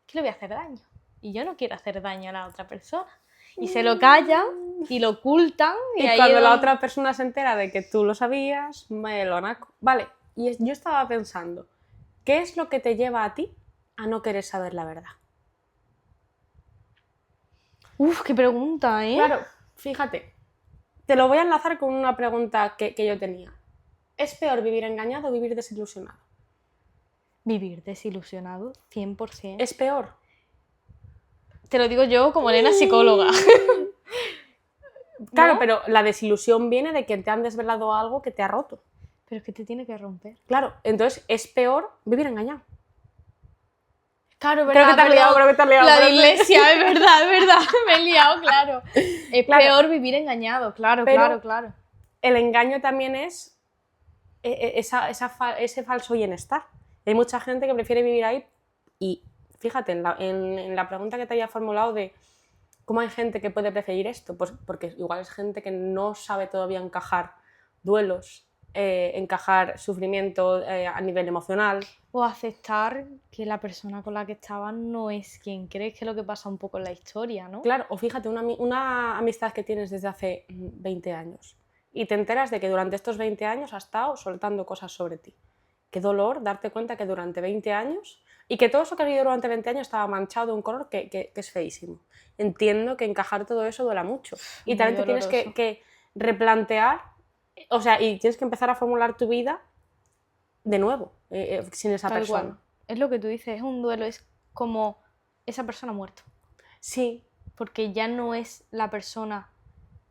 que le voy a hacer daño. Y yo no quiero hacer daño a la otra persona. Y se lo callan y lo ocultan. Y ahí cuando es la donde- otra persona se entera de que tú lo sabías, melonaco. Vale, yo estaba pensando, ¿qué es lo que te lleva a ti a no querer saber la verdad? Uf, qué pregunta, ¿eh? Claro, fíjate, te lo voy a enlazar con una pregunta que yo tenía. ¿Es peor vivir engañado o vivir desilusionado? Vivir desilusionado, 100%. ¿Es peor? Te lo digo yo como Elena psicóloga. Claro, ¿No? pero la desilusión viene de que te han desvelado algo que te ha roto. Pero es que te tiene que romper. Claro, entonces es peor vivir engañado. Claro, Creo que te has liado, creo que te has liado. La de pero- iglesia, es verdad, me he liado, claro. Es Claro. peor vivir engañado, claro, Pero- claro. El engaño también es ese falso bienestar. Hay mucha gente que prefiere vivir ahí y fíjate, en la pregunta que te había formulado de cómo hay gente que puede preferir esto, pues porque igual es gente que no sabe todavía encajar duelos, encajar sufrimiento a nivel emocional. O aceptar que la persona con la que estaban no es quien crees, que es lo que pasa un poco en la historia, ¿no? Claro, o fíjate, una amistad que tienes desde hace 20 años y te enteras de que durante estos 20 años ha estado soltando cosas sobre ti. Qué dolor darte cuenta que durante 20 años y que todo eso que has vivido durante 20 años estaba manchado de un color que es feísimo. Entiendo que encajar todo eso duela mucho y Muy también te tienes doloroso. que replantear, o sea, y tienes que empezar a formular tu vida de nuevo, sin esa Tal persona. cual. Es lo que tú dices, es un duelo, es como esa persona muerto. Sí, Porque ya no es la persona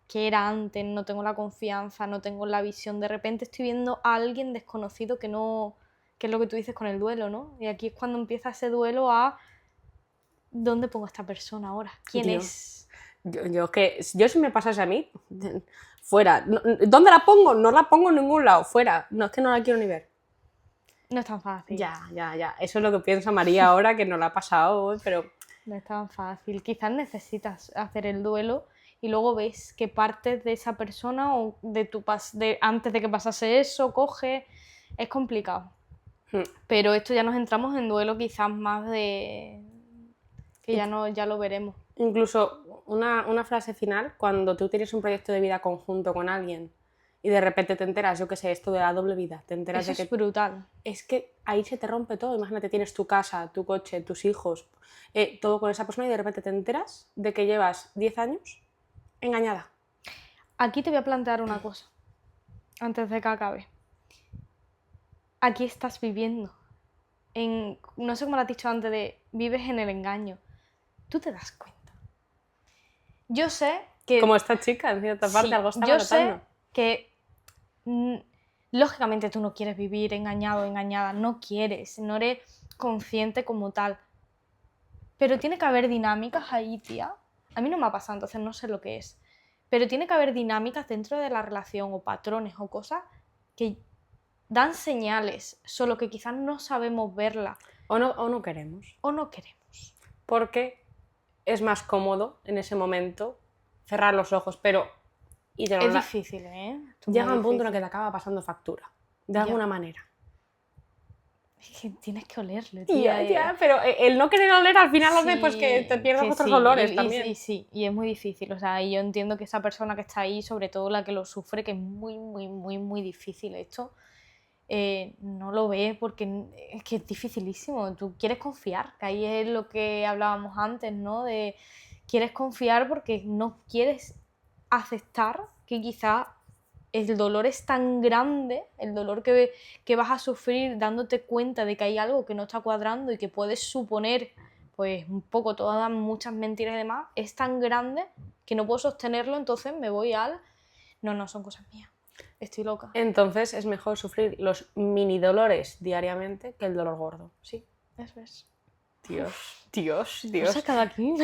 que era antes, no tengo la confianza, no tengo la visión. De repente estoy viendo a alguien desconocido que no, que es lo que tú dices con el duelo, ¿no? Y aquí es cuando empieza ese duelo a ¿dónde pongo a esta persona ahora? ¿Quién Dios. es? Yo si me pasase a mí, fuera. ¿Dónde la pongo? No la pongo en ningún lado, fuera. No, es que no la quiero ni ver. No es tan fácil. Ya. Eso es lo que piensa María ahora, que no la ha pasado, pero... No es tan fácil. Quizás necesitas hacer el duelo y luego ves qué partes de esa persona o de antes de que pasase eso coge. Es complicado. Pero esto ya nos entramos en duelo quizás más de... que ya lo veremos. Incluso una frase final, cuando tú tienes un proyecto de vida conjunto con alguien y de repente te enteras, yo qué sé, esto de la doble vida, te enteras Eso de que... es brutal. Es que ahí se te rompe todo. Imagínate, tienes tu casa, tu coche, tus hijos, todo con esa persona y de repente te enteras de que llevas 10 años engañada. Aquí te voy a plantear una cosa, antes de que acabe. Aquí estás viviendo. No sé cómo lo has dicho antes, vives en el engaño. Tú te das cuenta. Yo sé que... Como esta chica, en cierta parte, sí, algo estaba yo sé notando. que lógicamente tú no quieres vivir engañado o engañada, no quieres, no eres consciente como tal. Pero tiene que haber dinámicas ahí, tía. A mí no me ha pasado, entonces no sé lo que es. Pero tiene que haber dinámicas dentro de la relación o patrones o cosas que dan señales, solo que quizás no sabemos verlas O no queremos. o no queremos. Porque es más cómodo en ese momento cerrar los ojos, pero... Es difícil, ¿eh? Llega un punto en el que te acaba pasando factura, de alguna manera. Es que tienes que olerlo, Tía, tía. pero el no querer oler al final hace Sí, pues que te pierdas que otros sí, olores también. Y es muy difícil. O sea, y yo entiendo que esa persona que está ahí, sobre todo la que lo sufre, que es muy, muy, muy, muy difícil esto, no lo ve porque es que es dificilísimo. Tú quieres confiar, que ahí es lo que hablábamos antes, ¿no? De quieres confiar porque no quieres aceptar que quizá el dolor es tan grande, el dolor que vas a sufrir dándote cuenta de que hay algo que no está cuadrando y que puedes suponer pues un poco todas muchas mentiras y demás, es tan grande que no puedo sostenerlo, entonces me voy al... No, son cosas mías, estoy loca. Entonces es mejor sufrir los mini dolores diariamente que el dolor gordo. Sí. Eso es. Dios. Lo he sacado aquí.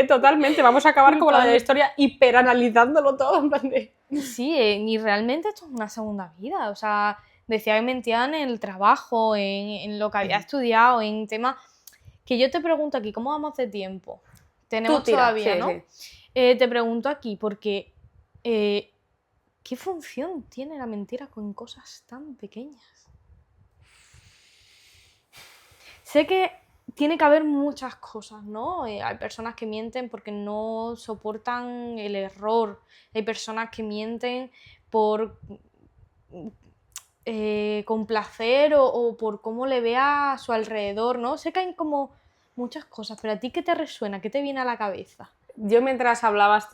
Totalmente. Vamos a acabar como la de la historia hiperanalizándolo todo. En plan de... Sí, y realmente esto es una segunda vida. O sea, decía que mentían en el trabajo, en lo que había estudiado, en temas que yo te pregunto aquí, ¿cómo vamos de tiempo? Tenemos todavía, ¿no? Sí. Te pregunto aquí porque ¿qué función tiene la mentira con cosas tan pequeñas? Sé que tiene que haber muchas cosas, ¿no? Hay personas que mienten porque no soportan el error, hay personas que mienten por complacer o por cómo le vea a su alrededor, ¿no? Sé que hay como muchas cosas, pero ¿a ti qué te resuena? ¿Qué te viene a la cabeza? Yo mientras hablabas,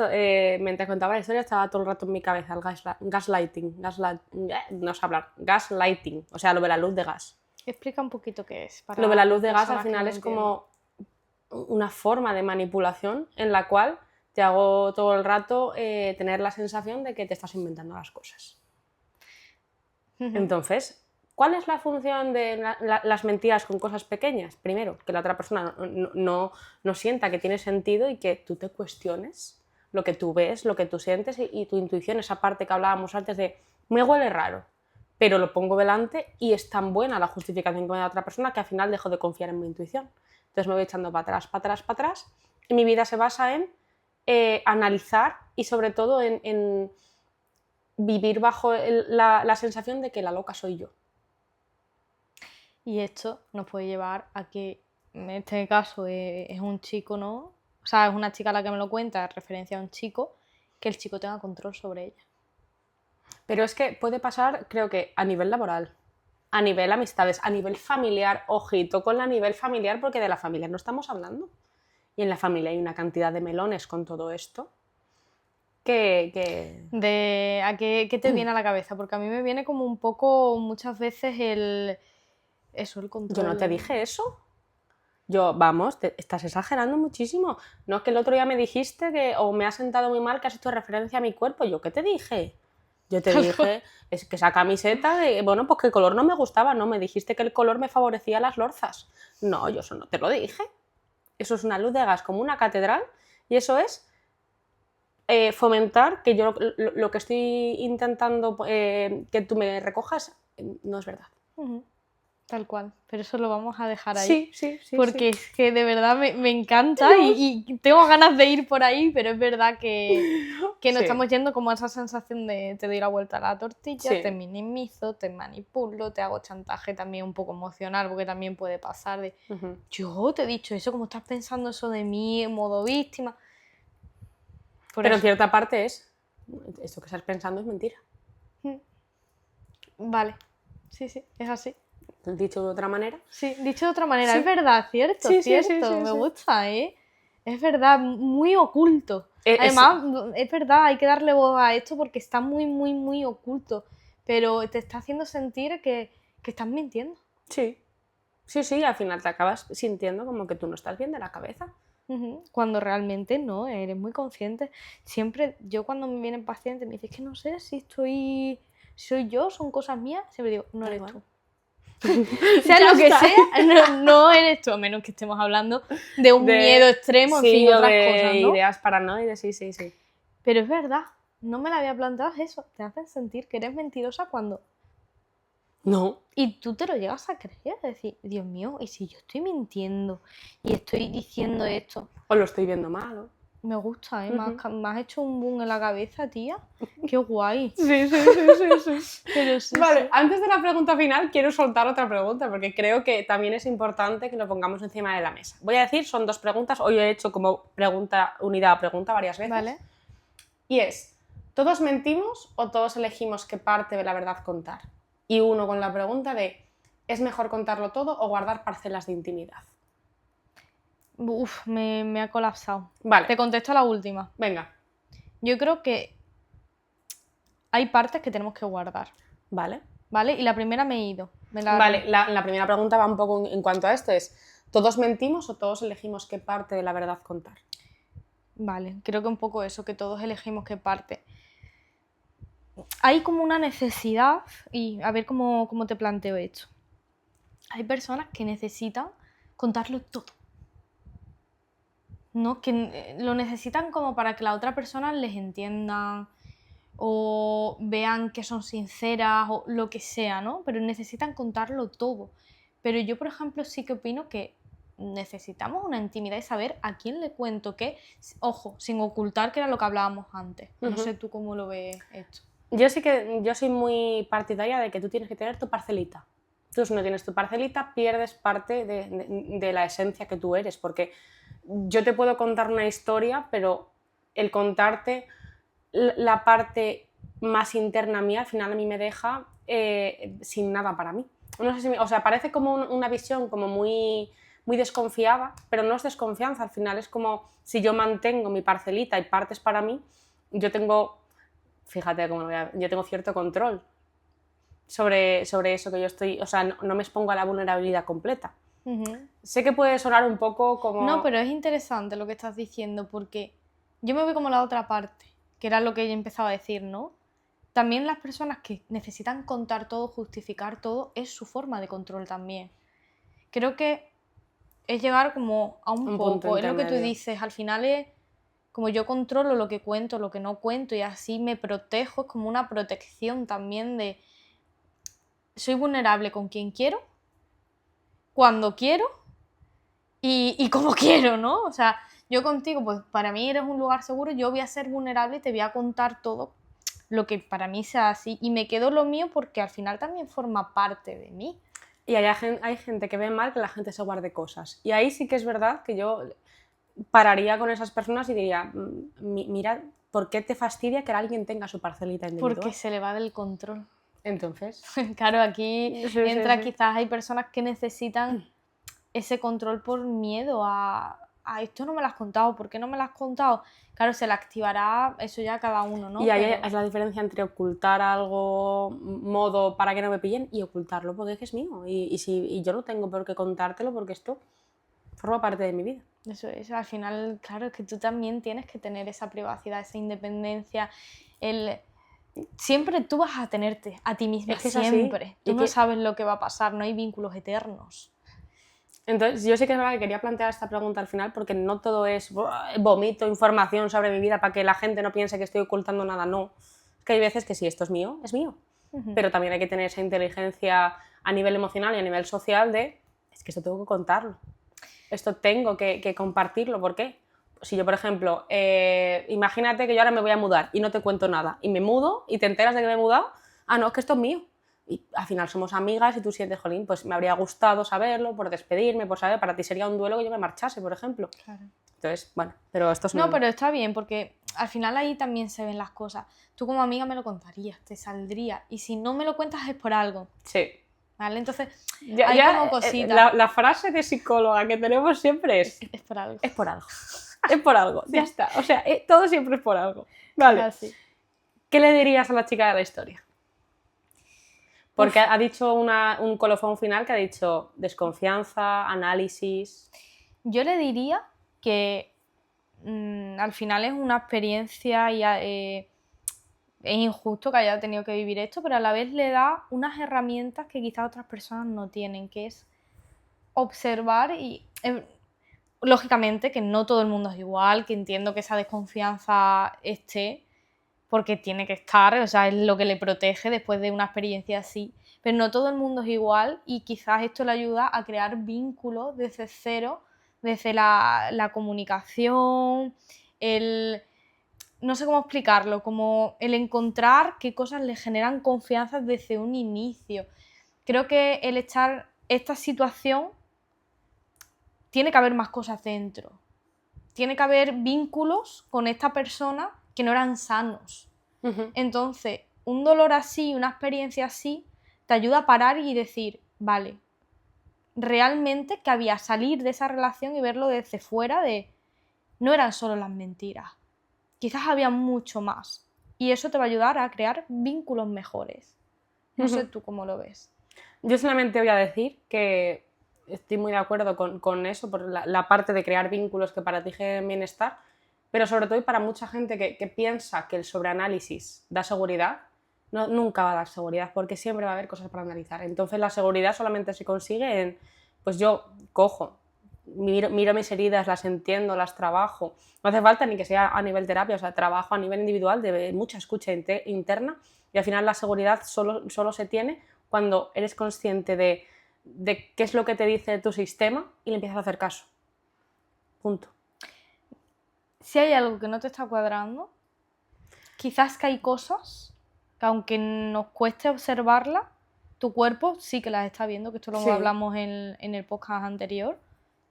mientras contaba la historia, estaba todo el rato en mi cabeza el gaslighting, no sé hablar, gaslighting, o sea, lo de la luz de gas. Explica un poquito qué es. Lo de la luz de gas al final es como una forma de manipulación en la cual te hago todo el rato tener la sensación de que te estás inventando las cosas. Entonces, ¿cuál es la función de las mentiras con cosas pequeñas? Primero, que la otra persona no sienta que tiene sentido y que tú te cuestiones lo que tú ves, lo que tú sientes y tu intuición, esa parte que hablábamos antes de me huele raro, pero lo pongo delante y es tan buena la justificación que me da la otra persona que al final dejo de confiar en mi intuición. Entonces me voy echando para atrás y mi vida se basa en analizar y sobre todo en vivir bajo la sensación de que la loca soy yo. Y esto nos puede llevar a que, en este caso, es un chico, ¿no? O sea, es una chica la que me lo cuenta, referencia a un chico, que el chico tenga control sobre ella. Pero es que puede pasar, creo que a nivel laboral, a nivel amistades, a nivel familiar, ojito con la nivel familiar, porque de la familia no estamos hablando. Y en la familia hay una cantidad de melones con todo esto. ¿A qué te viene a la cabeza? Porque a mí me viene como un poco, muchas veces, el control. Yo no te dije eso. Vamos, estás exagerando muchísimo. No es que el otro día me dijiste o me has sentado muy mal que has hecho referencia a mi cuerpo. ¿Yo qué te dije? Yo te dije, es que esa camiseta, bueno, pues que el color no me gustaba, ¿no? Me dijiste que el color me favorecía las lorzas. No, yo eso no te lo dije. Eso es una luz de gas como una catedral y eso es fomentar que yo lo que estoy intentando que tú me recojas no es verdad. Tal cual, pero eso lo vamos a dejar ahí. Sí. Porque es que de verdad me encanta y tengo ganas de ir por ahí, pero es verdad que nos estamos yendo como a esa sensación de te doy la vuelta a la tortilla, te minimizo, te manipulo, te hago chantaje también un poco emocional, porque también puede pasar de yo te he dicho eso, como estás pensando eso de mí en modo víctima. Pero en cierta parte esto que estás pensando es mentira. Vale, sí, es así. Dicho de otra manera. Sí, dicho de otra manera, es verdad, cierto, me gusta, ¿eh? Es verdad, muy oculto. Además, es verdad, hay que darle voz a esto porque está muy, muy, muy oculto, pero te está haciendo sentir que estás mintiendo. Sí, al final te acabas sintiendo como que tú no estás bien de la cabeza. Cuando realmente no, eres muy consciente. Siempre, yo cuando me vienen pacientes me dicen que no sé si estoy soy yo, son cosas mías, siempre digo, no eres igual. tú. Sea Ya lo que está. sea, no eres tú, a menos que estemos hablando de un miedo extremo, en sí, fin, o otras de cosas, ¿no? ideas paranoides, sí. Pero es verdad, no me la había planteado eso. Te hacen sentir que eres mentirosa cuando... No. Y tú te lo llegas a creer, decir, Dios mío, ¿y si yo estoy mintiendo y estoy diciendo esto? O lo estoy viendo mal, ¿no? Me gusta, ¿eh? Ujú. Me has hecho un boom en la cabeza, tía. Qué guay. Sí. Pero sí, Vale, sí. antes de la pregunta final quiero soltar otra pregunta porque creo que también es importante que lo pongamos encima de la mesa. Voy a decir, son 2 preguntas, hoy he hecho como pregunta, unidad a pregunta varias veces. Vale. Y es, ¿todos mentimos o todos elegimos qué parte de la verdad contar? Y uno con la pregunta de, ¿es mejor contarlo todo o guardar parcelas de intimidad? Uf, me ha colapsado. Vale, Te contesto a la última. venga, Yo creo que hay partes que tenemos que guardar, vale. ¿vale? Y la primera me he ido. Vale, la primera pregunta va un poco en cuanto a esto, es, ¿todos mentimos o todos elegimos qué parte de la verdad contar? Vale, creo que un poco eso, que todos elegimos qué parte. Hay como una necesidad, y a ver cómo te planteo esto. Hay personas que necesitan contarlo todo, ¿no? Que lo necesitan como para que la otra persona les entienda o vean que son sinceras o lo que sea, ¿no? Pero necesitan contarlo todo. Pero yo, por ejemplo, sí que opino que necesitamos una intimidad y saber a quién le cuento qué, ojo, sin ocultar que era lo que hablábamos antes. No sé tú cómo lo ves esto. Yo soy muy partidaria de que tú tienes que tener tu parcelita. Tú si no tienes tu parcelita pierdes parte de la esencia que tú eres, porque yo te puedo contar una historia, pero el contarte la parte más interna mía al final a mí me deja sin nada para mí. No sé si o sea, parece como una visión como muy desconfiada, pero no es desconfianza, al final es como si yo mantengo mi parcelita y partes para mí, yo tengo, fíjate cómo yo tengo cierto control sobre eso que yo estoy, o sea, no me expongo a la vulnerabilidad completa. Sé que puede sonar un poco como... No, pero es interesante lo que estás diciendo porque yo me voy como la otra parte, que era lo que ella empezaba a decir, ¿no? También las personas que necesitan contar todo, justificar todo, es su forma de control también. Creo que es llegar como a un punto poco, es lo que tú intermedio. dices, al final es como yo controlo lo que cuento, lo que no cuento y así me protejo, es como una protección también de soy vulnerable con quien quiero, cuando quiero y como quiero, ¿no? O sea, yo contigo, pues para mí eres un lugar seguro, yo voy a ser vulnerable y te voy a contar todo lo que para mí sea así y me quedo lo mío porque al final también forma parte de mí. Y hay gente que ve mal que la gente se guarde cosas. Y ahí sí que es verdad que yo pararía con esas personas y diría, mira, ¿por qué te fastidia que alguien tenga su parcelita individual? Porque se le va del control. Entonces, Claro, aquí sí, entra sí. quizás hay personas que necesitan ese control por miedo a esto no me lo has contado, ¿por qué no me lo has contado? Claro, se le activará eso ya a cada uno, ¿no? Y ahí Pero... es la diferencia entre ocultar algo, modo para que no me pillen, y ocultarlo porque es que es mío. Y yo no tengo por qué contártelo porque esto forma parte de mi vida. Eso es, al final, claro, es que tú también tienes que tener esa privacidad, esa independencia, siempre tú vas a tenerte a ti misma, Es que es siempre. así. Tú no sabes lo que va a pasar, no hay vínculos eternos. Entonces, yo sí que es verdad que quería plantear esta pregunta al final porque no todo es vomito información sobre mi vida para que la gente no piense que estoy ocultando nada, no. Es que hay veces que sí, esto es mío, pero también hay que tener esa inteligencia a nivel emocional y a nivel social de, es que esto tengo que contarlo, esto tengo que compartirlo, ¿por qué? Si yo, por ejemplo, imagínate que yo ahora me voy a mudar y no te cuento nada, y me mudo y te enteras de que me he mudado, no, es que esto es mío. Y al final somos amigas y tú sientes, jolín, pues me habría gustado saberlo, por despedirme, por saber, para ti sería un duelo que yo me marchase, por ejemplo. Claro. Entonces, bueno, pero esto es No, pero está bien, porque al final ahí también se ven las cosas. Tú como amiga me lo contarías, te saldría, y si no me lo cuentas es por algo. Sí. ¿Vale? Entonces, Ya, hay como cositas. la frase de psicóloga que tenemos siempre es por algo. Es por algo. Es por algo, ya está. O sea, todo siempre es por algo. Vale. Así. ¿Qué le dirías a la chica de la historia? Porque ha dicho un colofón final que ha dicho desconfianza, análisis... Yo le diría que al final es una experiencia y es injusto que haya tenido que vivir esto, pero a la vez le da unas herramientas que quizás otras personas no tienen, que es observar y, lógicamente, que no todo el mundo es igual, que entiendo que esa desconfianza esté, porque tiene que estar, o sea, es lo que le protege después de una experiencia así, pero no todo el mundo es igual y quizás esto le ayuda a crear vínculos desde cero, desde la comunicación, no sé cómo explicarlo, como el encontrar qué cosas le generan confianza desde un inicio. Creo que el echar esta situación tiene que haber más cosas dentro. Tiene que haber vínculos con esta persona que no eran sanos. Entonces, un dolor así, una experiencia así, te ayuda a parar y decir, vale, realmente cabía salir de esa relación y verlo desde fuera de no eran solo las mentiras, quizás había mucho más. Y eso te va a ayudar a crear vínculos mejores. No sé tú cómo lo ves. Yo solamente voy a decir que estoy muy de acuerdo con eso, por la parte de crear vínculos que para ti generen bienestar, pero sobre todo y para mucha gente que piensa que el sobreanálisis da seguridad, nunca va a dar seguridad, porque siempre va a haber cosas para analizar. Entonces la seguridad solamente se consigue en, pues yo cojo, miro mis heridas, las entiendo, las trabajo. No hace falta ni que sea a nivel terapia, o sea, trabajo a nivel individual de mucha escucha interna, y al final la seguridad solo se tiene cuando eres consciente de qué es lo que te dice tu sistema y le empiezas a hacer caso. Punto. Si hay algo que no te está cuadrando, quizás que hay cosas que aunque nos cueste observarlas, tu cuerpo sí que las está viendo, que esto lo hablamos en el podcast anterior,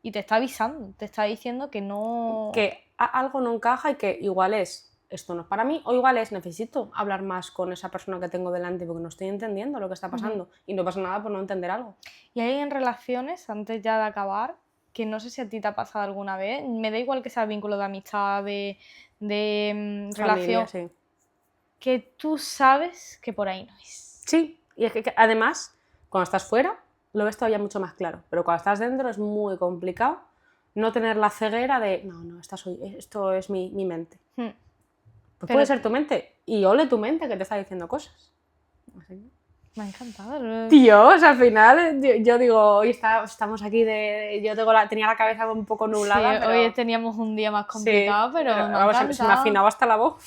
y te está avisando, te está diciendo que no... Que algo no encaja y que igual esto no es para mí, o igual necesito hablar más con esa persona que tengo delante porque no estoy entendiendo lo que está pasando y no pasa nada por no entender algo. Y hay en relaciones, antes ya de acabar, que no sé si a ti te ha pasado alguna vez, me da igual que sea vínculo de amistad, de relación, sí. Que tú sabes que por ahí no es. Sí, y es que además, cuando estás fuera, lo ves todavía mucho más claro, pero cuando estás dentro es muy complicado no tener la ceguera de, no, esto es mi mente. Pues puede ser tu mente, y ole tu mente que te está diciendo cosas. Así. Me ha encantado. Dios, al final yo digo, hoy estamos aquí yo tenía la cabeza un poco nublada. Sí, pero... hoy teníamos un día más complicado, pero se me afinaba hasta la voz.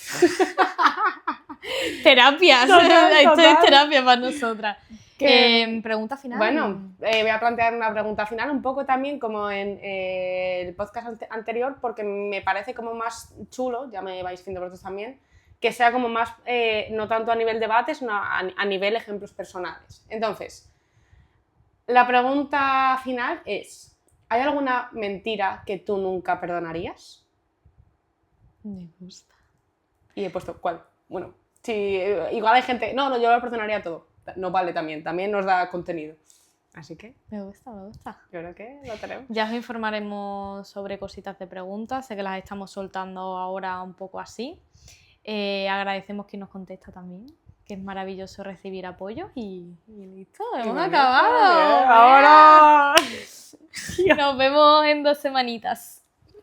Terapia, esto es terapia para nosotras. Pregunta final. Bueno, voy a plantear una pregunta final un poco también como en el podcast anterior, porque me parece como más chulo, ya me vais viendo vosotros también, que sea como más, no tanto a nivel debate, sino a nivel ejemplos personales. Entonces, la pregunta final es, ¿hay alguna mentira que tú nunca perdonarías? Me gusta. Y he puesto, ¿cuál? Bueno, sí, igual hay gente, no, yo lo perdonaría todo. No vale también nos da contenido. Así que... Me gusta. Yo creo que lo tenemos. Ya os informaremos sobre cositas de preguntas, sé que las estamos soltando ahora un poco así. Agradecemos quien nos contesta también, que es maravilloso recibir apoyo y listo, hemos acabado. ¡Ahora! Nos vemos en 2 semanitas.